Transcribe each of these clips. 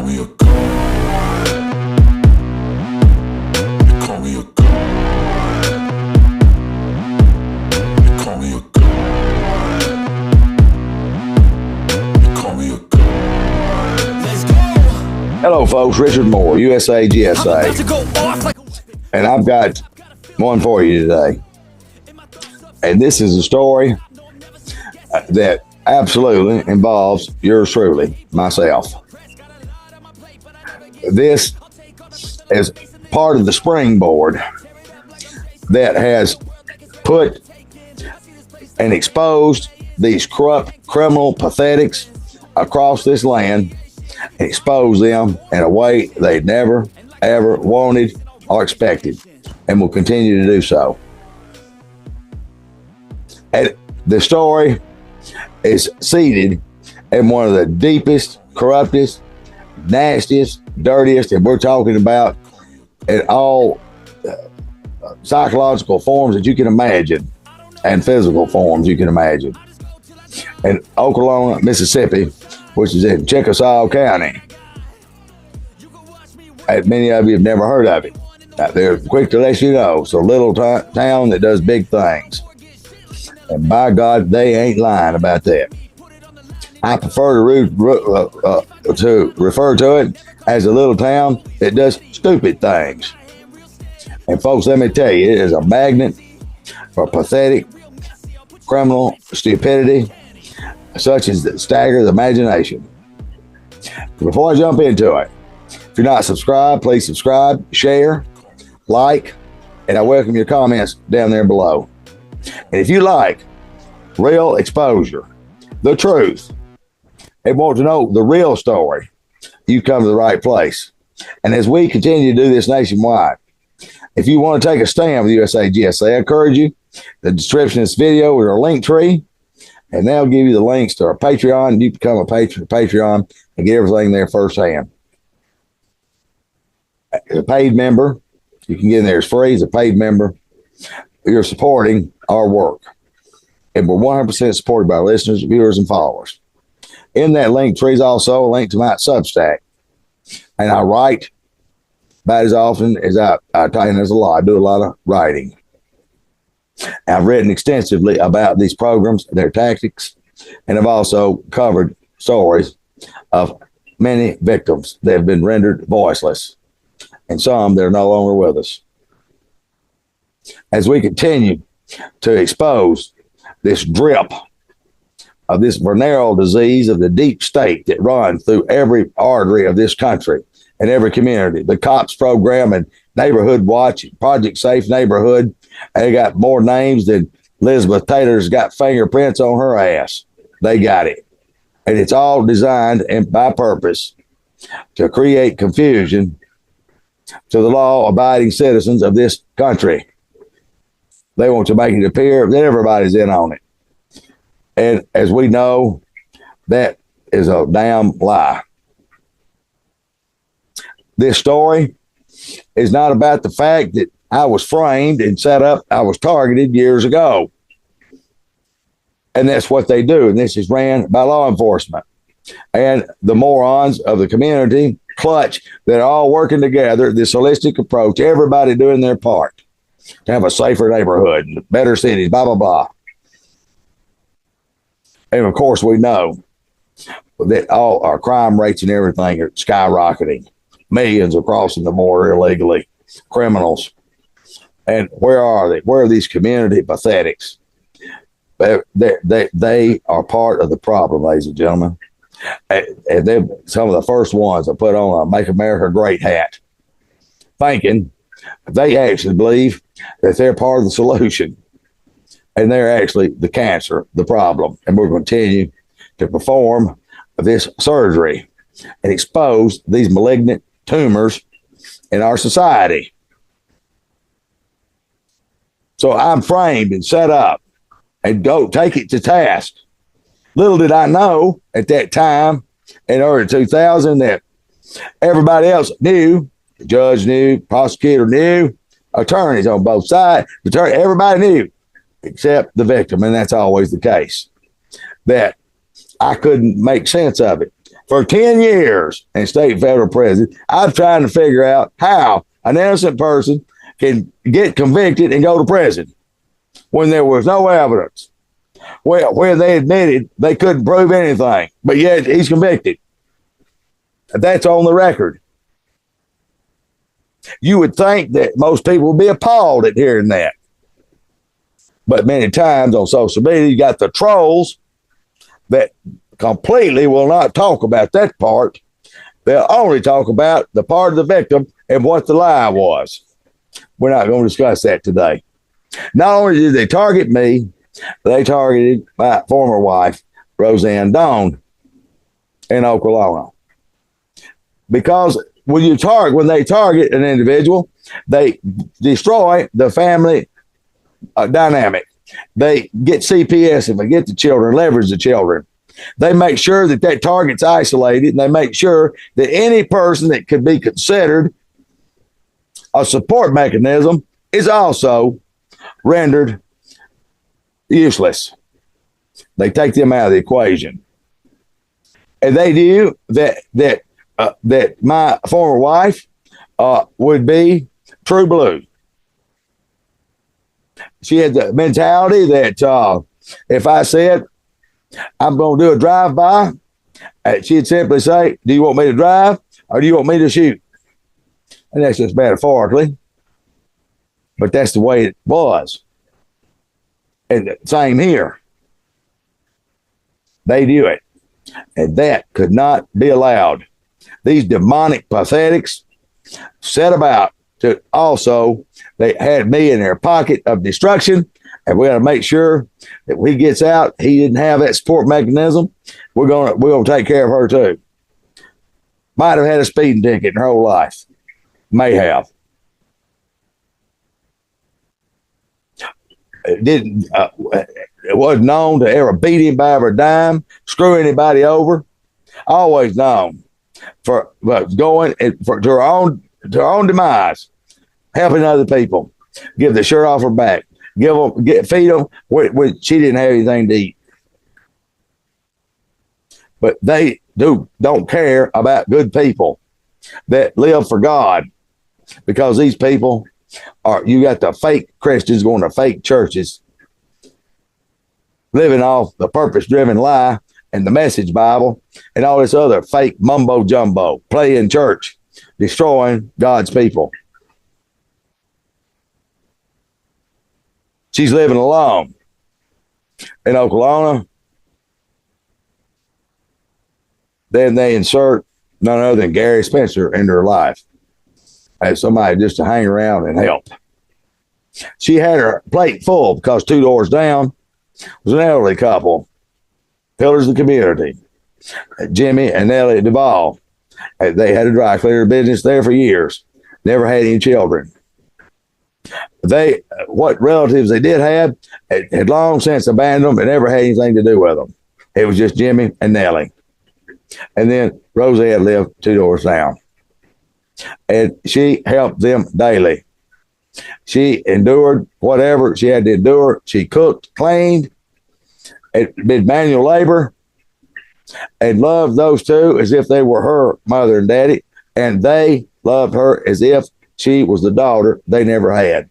me a god. They call me a god. They call me a god. They call me a god. Let's go. Hello, folks. Richard Moore, USA GSA. And I've got one for you today. And this is a story that absolutely involves yours truly, myself. This is part of the springboard that has put and exposed these corrupt, criminal pathetics across this land and exposed them in a way they never, ever wanted or expected, and will continue to do so. And the story is seated in one of the deepest, corruptest, nastiest, dirtiest, and we're talking about in all psychological forms that you can imagine and physical forms you can imagine. In Oklahoma, Mississippi, which is in Chickasaw County. And many of you have never heard of it. They're quick to let you know. It's a little town that does big things. And by God, they ain't lying about that. I prefer to refer to it as a little town that does stupid things. And folks, let me tell you, it is a magnet for pathetic criminal stupidity, such as that staggers the imagination. Before I jump into it, if you're not subscribed, please subscribe, share, like, and I welcome your comments down there below. And if you like real exposure, the truth, and want to know the real story, you come to the right place. And as we continue to do this nationwide, if you want to take a stand with USA GSA, I encourage you. The description of this video is our link tree, and they'll give you the links to our Patreon, and you become a Patreon and get everything there firsthand. As a paid member, you can get in there as free. As a paid member, you're supporting our work. And we're 100% supported by listeners, viewers, and followers. In that link tree is also a link to my Substack. And I write about as often as I tell you, there's a lot. I do a lot of writing. I've written extensively about these programs, their tactics, and I've also covered stories of many victims that have been rendered voiceless, and some that are no longer with us. As we continue to expose this drip of this venereal disease of the deep state that runs through every artery of this country and every community, the COPS program and Neighborhood Watch, Project Safe Neighborhood, they got more names than Elizabeth Taylor's got fingerprints on her ass. They got it. And it's all designed and by purpose to create confusion to the law-abiding citizens of this country. They want to make it appear that everybody's in on it. And as we know, that is a damn lie. This story is not about the fact that I was framed and set up, I was targeted years ago. And that's what they do. And this is ran by law enforcement. And the morons of the community clutch that are all working together, this holistic approach, everybody doing their part to have a safer neighborhood, better cities, blah, blah, blah. And of course, we know that all our crime rates and everything are skyrocketing. Millions are crossing the border illegally, criminals. And where are they? Where are these community pathetics? They are part of the problem, ladies and gentlemen. And they're some of the first ones to put on a Make America Great hat, thinking they actually believe that they're part of the solution. And they're actually the cancer, the problem. And we're going to continue to perform this surgery and expose these malignant tumors in our society. So I'm framed and set up and go take it to task. Little did I know at that time in early 2000 that everybody else knew, the judge knew, prosecutor knew, attorneys on both sides, everybody knew except the victim. And that's always the case, that I couldn't make sense of it. for 10 years in state and federal prison. I'm trying to figure out how an innocent person can get convicted and go to prison when there was no evidence, where they admitted they couldn't prove anything, but yet he's convicted. That's on the record. You would think that most people would be appalled at hearing that. But many times on social media, you got the trolls that completely will not talk about that part. They'll only talk about the part of the victim and what the lie was. We're not going to discuss that today. Not only did they target me, they targeted my former wife, Roseanne Doan, in Oklahoma. Because when they target an individual, they destroy the family dynamic. They get CPS and they get the children, leverage the children. They make sure that target's isolated, and they make sure that any person that could be considered a support mechanism is also rendered useless. They take them out of the equation. And they knew that my former wife would be true blue. She had the mentality that if I said, I'm going to do a drive-by, she'd simply say, do you want me to drive or do you want me to shoot? And that's just metaphorically, but that's the way it was. And same here. They do it. And that could not be allowed. These demonic pathetics set about to also, they had me in their pocket of destruction, and we got to make sure that when he gets out, he didn't have that support mechanism. We're gonna take care of her too. Might have had a speeding ticket in her whole life. May have. It wasn't known to ever beat anybody or dime, screw anybody over. Always known for going to her own demise, helping other people, give the shirt off her back, feed them when she didn't have anything to eat. But they don't care about good people that live for God, because these people you got the fake Christians going to fake churches, living off the purpose-driven lie and the Message Bible and all this other fake mumbo jumbo, playing church, destroying God's people. She's living alone in Oklahoma. Then they insert none other than Gary Spencer into her life as somebody just to hang around and help. She had her plate full because 2 doors down was an elderly couple, pillars of the community, Jimmy and Nellie Duvall. They had a dry cleaner business there for years, never had any children. What relatives they did have had long since abandoned them and never had anything to do with them. It was just Jimmy and Nellie. And then Roseanne lived 2 doors down. And she helped them daily. She endured whatever she had to endure. She cooked, cleaned, and did manual labor, and loved those two as if they were her mother and daddy. And they loved her as if she was the daughter they never had.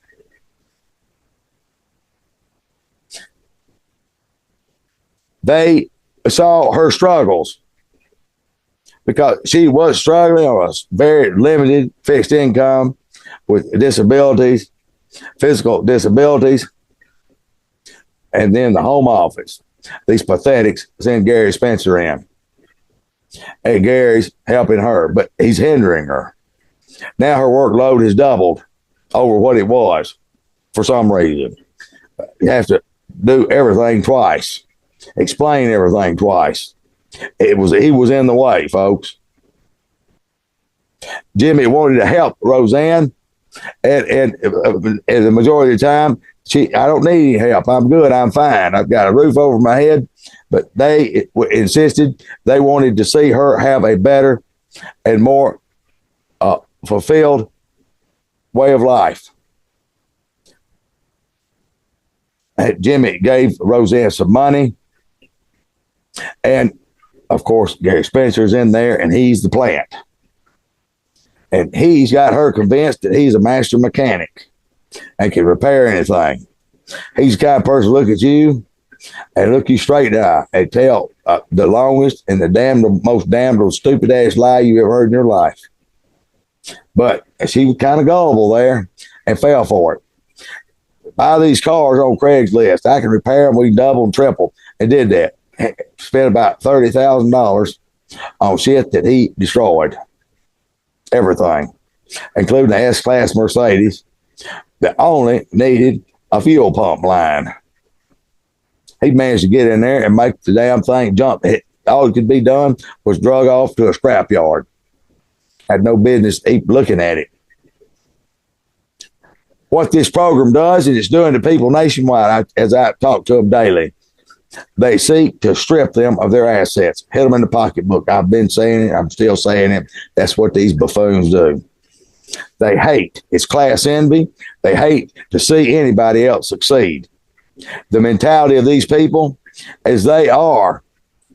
They saw her struggles because she was struggling on a very limited fixed income with disabilities, physical disabilities, and then the home office. These pathetics send Gary Spencer in. And Gary's helping her, but he's hindering her. Now her workload has doubled over what it was for some reason. You have to do everything twice, explain everything twice. He was in the way, folks. Jimmy wanted to help Roseanne, and the majority of the time, I don't need any help. I'm good. I'm fine. I've got a roof over my head. But they insisted they wanted to see her have a better and more fulfilled way of life. And Jimmy gave Roseanne some money, and Of course, Gary Spencer's in there, and he's the plant. And he's got her convinced that he's a master mechanic and can repair anything. He's the kind of person look at you and look you straight in the eye and tell the longest and the most damned stupid ass lie you ever heard in your life. But she was kind of gullible there and fell for it. Buy these cars on Craigslist. I can repair them. We can double and triple. And did that. Spent about $30,000 on shit that he destroyed. Everything, including the S-Class Mercedes that only needed a fuel pump line. He managed to get in there and make the damn thing jump. All it could be done was drug off to a scrapyard. Had no business even looking at it. What this program does, and it's doing to people nationwide, as I talk to them daily, they seek to strip them of their assets, hit them in the pocketbook. I've been saying it. I'm still saying it. That's what these buffoons do. They hate. It's class envy. They hate to see anybody else succeed. The mentality of these people is they are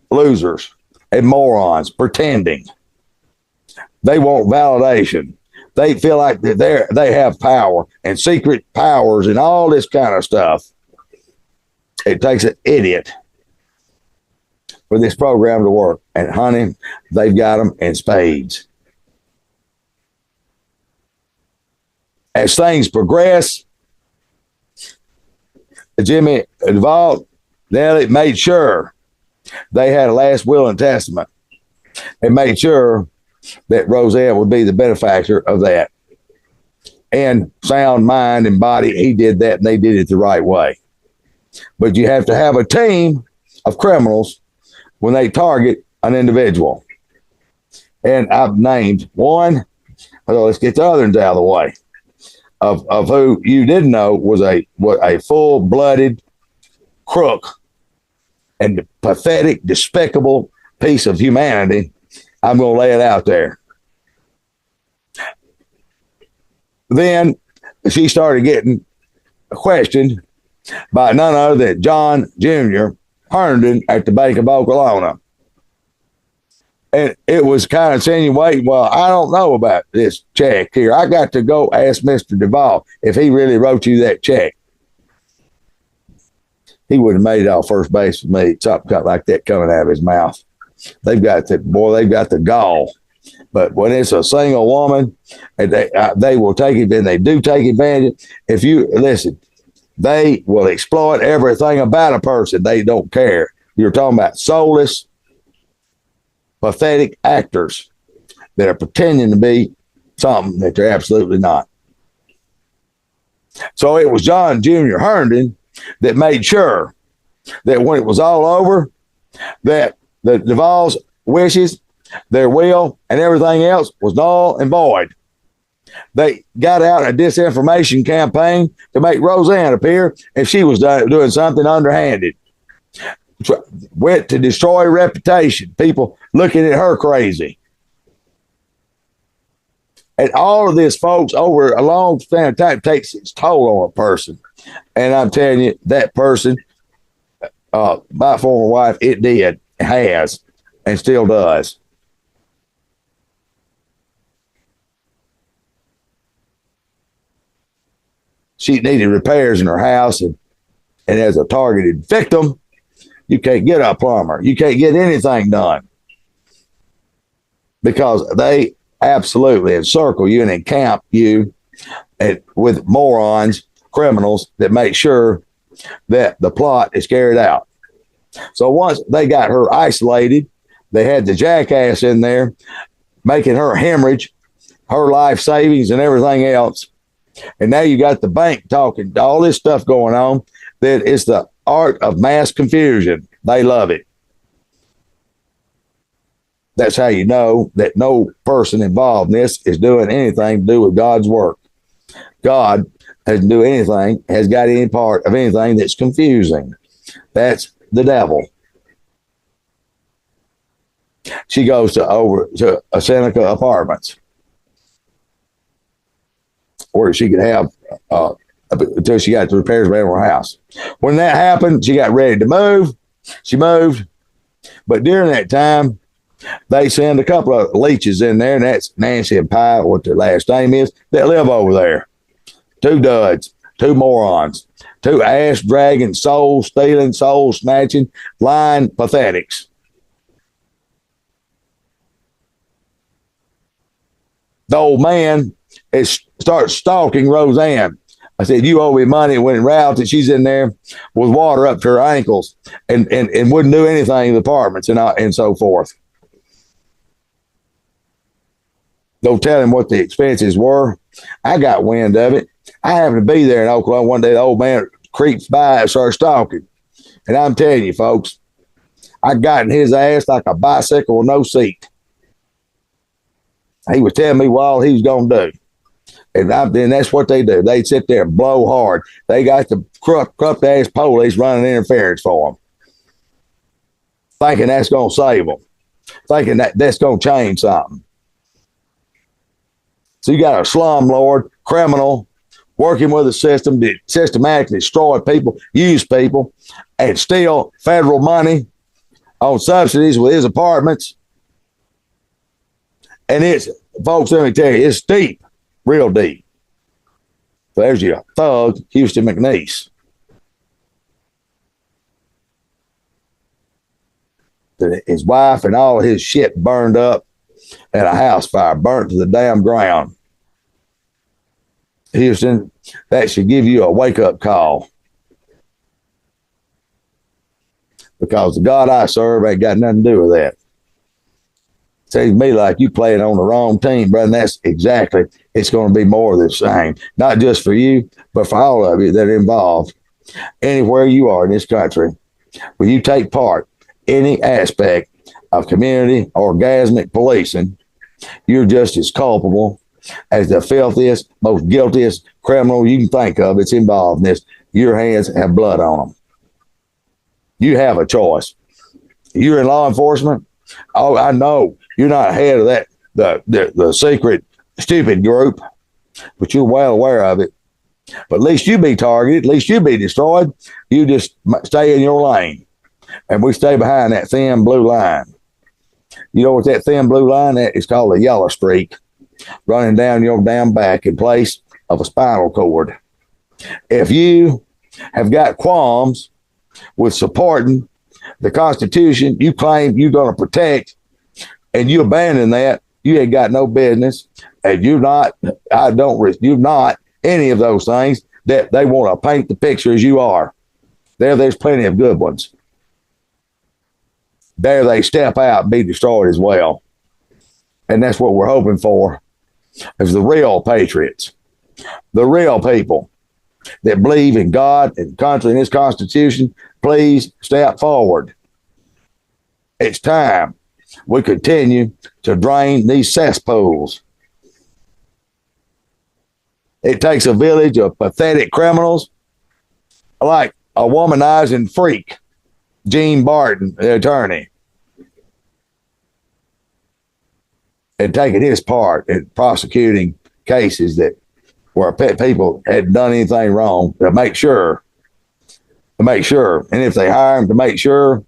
losers and morons pretending. They want validation. They feel like they have power and secret powers and all this kind of stuff. It takes an idiot for this program to work. And honey, they've got them in spades. As things progress, Jimmy Duvall, Nellie made sure they had a last will and testament. They made sure that Roseanne would be the benefactor of that. And sound mind and body, he did that, and they did it the right way. But you have to have a team of criminals when they target an individual. And I've named one. Well, let's get the other ones out of the way. Of who you didn't know was a full-blooded crook and pathetic, despicable piece of humanity. I'm going to lay it out there. Then she started getting questioned by none other than John Jr. Herndon at the Bank of Oklahoma. And it was kind of insinuating, well, I don't know about this check here. I got to go ask Mr. Duvall if he really wrote you that check. He would have made it off first base with me. Something like that coming out of his mouth. They've got the gall. But when it's a single woman, and they will take it, and they do take advantage. If you listen, they will exploit everything about a person. They don't care. You're talking about soulless, pathetic actors that are pretending to be something that they're absolutely not. So it was John Jr. Herndon that made sure that when it was all over, that the Duvall's wishes, their will, and everything else was null and void. They got out a disinformation campaign to make Roseanne appear if she was doing something underhanded. Went to destroy reputation. People looking at her crazy. And all of this, folks, over a long span of time takes its toll on a person. And I'm telling you, that person, my former wife, it has, and still does. She needed repairs in her house, and as a targeted victim, you can't get a plumber. You can't get anything done because they absolutely encircle you and encamp you with morons, criminals that make sure that the plot is carried out. So once they got her isolated, they had the jackass in there making her hemorrhage, her life savings and everything else. And now you got the bank talking all this stuff going on that it's the art of mass confusion. They love it. That's how you know that no person involved in this is doing anything to do with God's work. God doesn't do anything, has got any part of anything that's confusing. That's the devil. She goes over to Seneca Apartments, where she could have until she got the repairs around her house. When that happened, she got ready to move. She moved, But during that time, they send a couple of leeches in there, and that's Nancy and Pie, what their last name is, that live over there. Two duds, two morons, two ass-dragging, soul-stealing, soul-snatching, lying pathetics. The old man starts stalking Roseanne. I said, you owe me money. When in reality, she's in there with water up to her ankles and wouldn't do anything in the apartments and so forth. Don't tell him what the expenses were. I got wind of it. I happened to be there in Oklahoma one day. The old man creeps by and starts stalking. And I'm telling you, folks, I got in his ass like a bicycle with no seat. He was telling me what all he was going to do. And then that's what they do. They sit there and blow hard. They got the corrupt ass police running interference for them, thinking that's going to save them, thinking that's going to change something. So you got a slumlord, criminal, working with a system to systematically destroy people, use people, and steal federal money on subsidies with his apartments. And it's, folks, let me tell you, it's deep. Real deep. So there's your thug, Houston McNeese. His wife and all his shit burned up at a house fire, burnt to the damn ground. Houston, that should give you a wake-up call. Because the God I serve ain't got nothing to do with that. Seems to me like you playing on the wrong team, brother. And that's exactly, it's going to be more of the same. Not just for you, but for all of you that are involved. Anywhere you are in this country, when you take part in any aspect of community orgasmic policing, you're just as culpable as the filthiest, most guiltiest criminal you can think of that's involved in this. Your hands have blood on them. You have a choice. You're in law enforcement. Oh, I know you're not head of that, the secret stupid group, but you're well aware of it. But at least you be targeted. At least you be destroyed. You just stay in your lane. And we stay behind that thin blue line. You know what that thin blue line is called? A yellow streak running down your damn back in place of a spinal cord. If you have got qualms with supporting the Constitution you claim you're going to protect, and you abandon that, you ain't got no business, and you're not any of those things that they want to paint the picture as you are. There's plenty of good ones. There they step out and be destroyed as well. And that's what we're hoping for, is the real patriots, the real people that believe in God and country and this Constitution. Please step forward. It's time we continue to drain these cesspools. It takes a village of pathetic criminals like a womanizing freak, Gene Barton, the attorney, and taking his part in prosecuting cases that where people hadn't done anything wrong, to make sure, and if they hire him, to make sure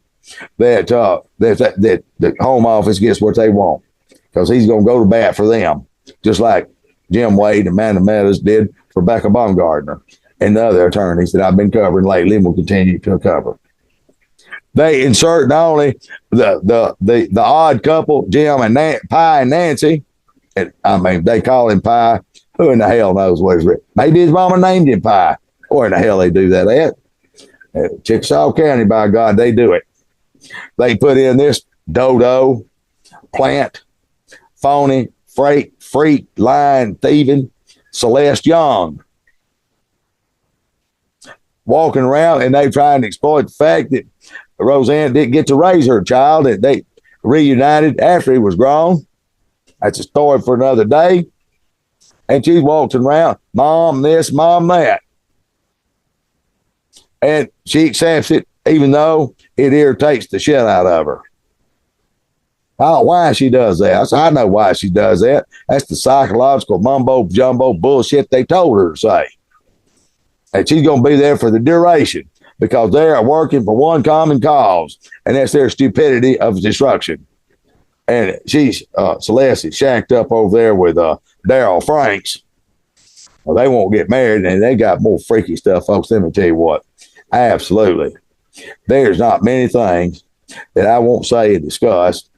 that the home office gets what they want, because he's going to go to bat for them, just like Jim Wade and Amanda Meadows did for Becca Baumgardner and the other attorneys that I've been covering lately and will continue to cover. They insert not only the odd couple, Jim and Pie and Nancy, and I mean, they call him Pie. Who in the hell knows what his written? Maybe his mama named him Pie. Where in the hell they do that at? Chickasaw County, by God, they do it. They put in this dodo, plant, phony, freak, lying, thieving, Celeste Young, walking around, and they trying to exploit the fact that Roseanne didn't get to raise her child, and they reunited after he was grown. That's a story for another day. And she's walking around, mom this, mom that. And she accepts it, even though it irritates the shit out of her. I don't know why she does that. I know why she does that. That's the psychological mumbo jumbo bullshit they told her to say. And she's going to be there for the duration. because they are working for one common cause, and that's their stupidity of destruction. And she's Celeste is shacked up over there with Daryl Franks. Well, they won't get married, and they got more freaky stuff, folks. Let me tell you what. Absolutely. There's not many things that I won't say and discuss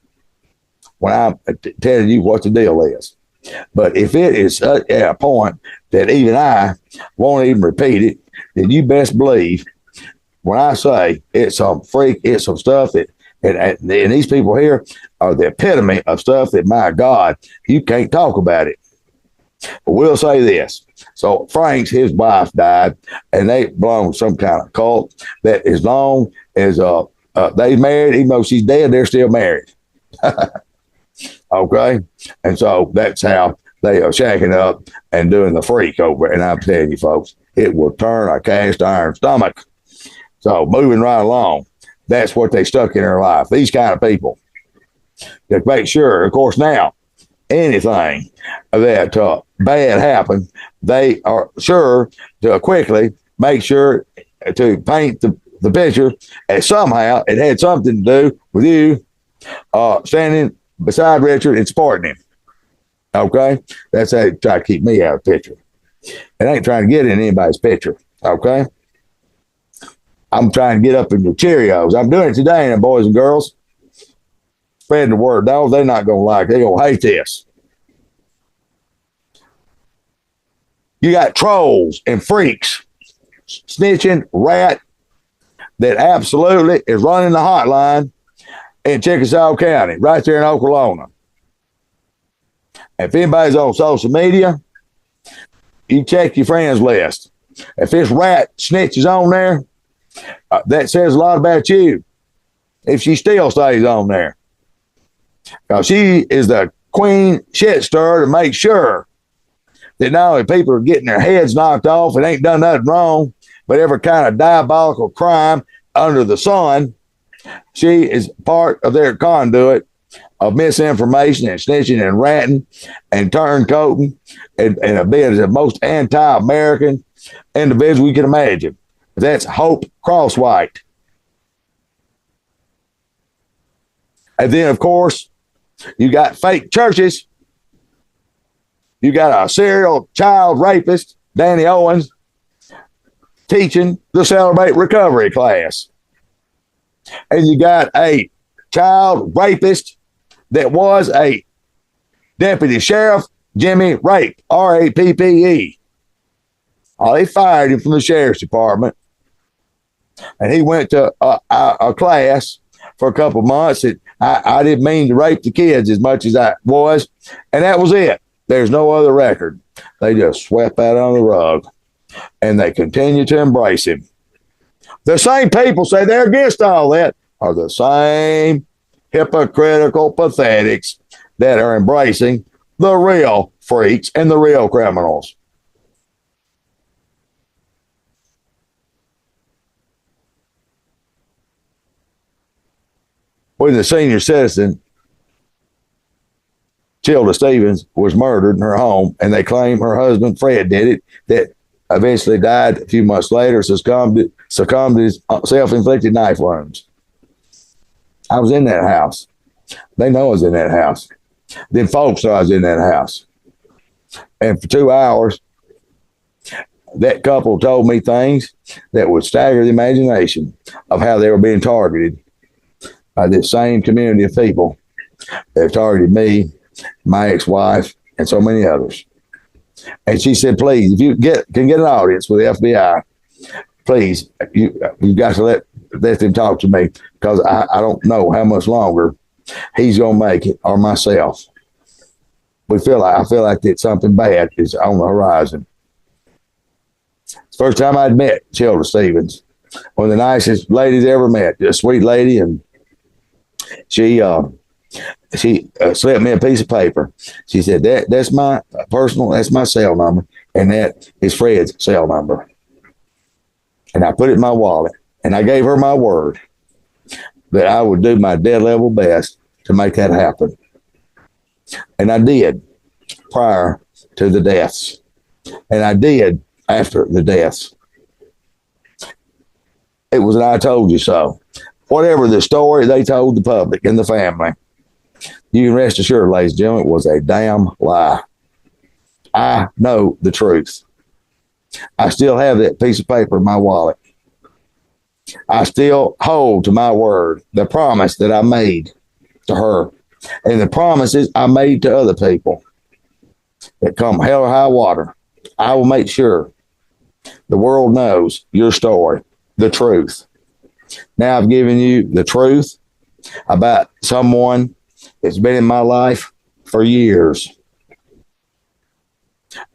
when I'm telling you what the deal is. But if it is at a point that even I won't even repeat it, then you best believe when I say it's some freak, it's some stuff that, and these people here are the epitome of stuff that, my God, you can't talk about it. But we'll say this. So Frank's, his wife died, and they belong to some kind of cult that as long as they married, even though she's dead, they're still married. Okay? And so that's how they are shacking up and doing the freak over. And I'm telling you, folks, it will turn a cast iron stomach. So moving right along, that's what they stuck in their life. These kind of people. To make sure, of course, now, anything that bad happened, they are sure to quickly make sure to paint the picture as somehow it had something to do with you standing beside Richard and supporting him. Okay? That's how they try to keep me out of the picture. It ain't trying to get in anybody's picture. Okay? I'm trying to get up in the Cheerios. I'm doing it today, and boys and girls. Spread the word. No, they're not going to like it. They're going to hate this. You got trolls and freaks, snitching rat that absolutely is running the hotline in Chickasaw County, right there in Oklahoma. If anybody's on social media, you check your friends list. If this rat snitches on there, that says a lot about you. If she still stays on there. Because she is the queen shit stirrer to make sure that not only people are getting their heads knocked off and ain't done nothing wrong, but every kind of diabolical crime under the sun, she is part of their conduit of misinformation and snitching and ratting and turncoating and being the most anti-American individual you can imagine. That's Hope Crosswhite. And then, of course, you got fake churches. You got a serial child rapist, Danny Owens, teaching the Celebrate Recovery class. And you got a child rapist that was a deputy sheriff, Jimmy Rape, R-A-P-P-E. Oh, they fired him from the sheriff's department. And he went to a class for a couple of months that I didn't mean to rape the kids as much as I was. And that was it. There's no other record. They just swept that on the rug. And they continue to embrace him. The same people say they're against all that are the same hypocritical pathetics that are embracing the real freaks and the real criminals. When the senior citizen, Childa Stevens, was murdered in her home, and they claim her husband, Fred, did it, that eventually died a few months later, succumbed to his self-inflicted knife wounds. I was in that house. They know I was in that house. Then folks know I was in that house. And for 2 hours, that couple told me things that would stagger the imagination of how they were being targeted by this same community of people that targeted me, my ex-wife, and so many others. And she said, please, if you can get an audience with the FBI, please, you've got to let them talk to me, because I don't know how much longer he's going to make it, or myself. I feel like that something bad is on the horizon. It's the first time I'd met Childa Stevens, one of the nicest ladies I ever met, a sweet lady, and she slipped me a piece of paper. She said, that's my personal, that's my cell number, and that is Fred's cell number. And I put it in my wallet, and I gave her my word that I would do my dead level best to make that happen. And I did prior to the deaths. And I did after the deaths. It was an I told you so. Whatever the story they told the public and the family, you can rest assured, ladies and gentlemen, it was a damn lie. I know the truth. I still have that piece of paper in my wallet. I still hold to my word, the promise that I made to her, and the promises I made to other people. That come hell or high water, I will make sure the world knows your story, the truth. Now I've given you the truth about someone that's been in my life for years.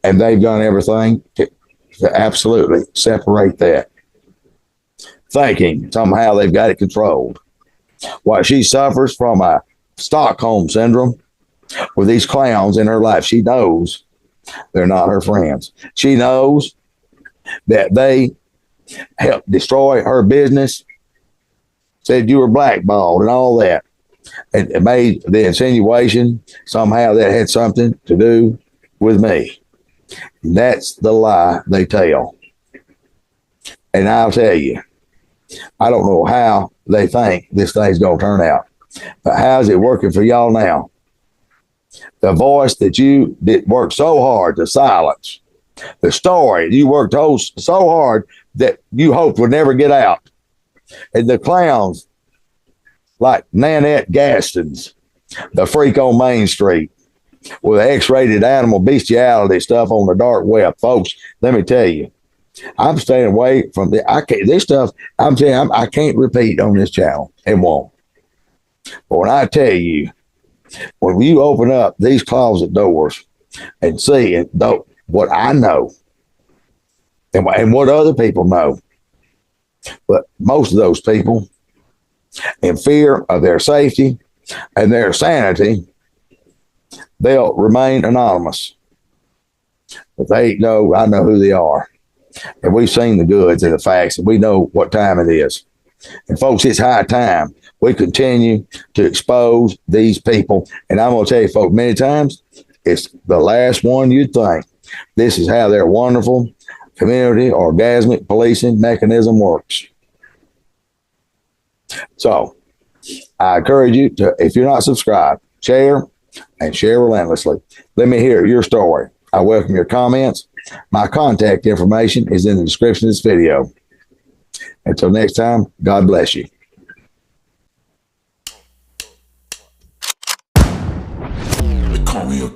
And they've done everything to absolutely separate that, thinking somehow they've got it controlled. While she suffers from a Stockholm Syndrome with these clowns in her life, she knows they're not her friends. She knows that they helped destroy her business, said you were blackballed and all that, and it made the insinuation somehow that had something to do with me. That's the lie they tell. And I'll tell you, I don't know how they think this thing's going to turn out, but how's it working for y'all now? The voice that you did work so hard to silence, the story you worked so hard that you hoped would never get out, and the clowns like Nanette Gaston's, the freak on Main Street, with X-rated animal bestiality stuff on the dark web. Folks, let me tell you, I'm staying away from this stuff. I'm telling you, I can't repeat on this channel. It won't. But when I tell you, when you open up these closet doors and see what I know and what other people know, but most of those people, in fear of their safety and their sanity, they'll remain anonymous. But I know who they are. And we've seen the goods and the facts, and we know what time it is. And folks, it's high time we continue to expose these people. And I'm going to tell you, folks, many times, it's the last one you'd think. This is how their wonderful community orgasmic policing mechanism works. So I encourage you to, if you're not subscribed, share and share relentlessly. Let me hear your story. I welcome your comments. My contact information is in the description of this video. Until next time, God bless you. They call me a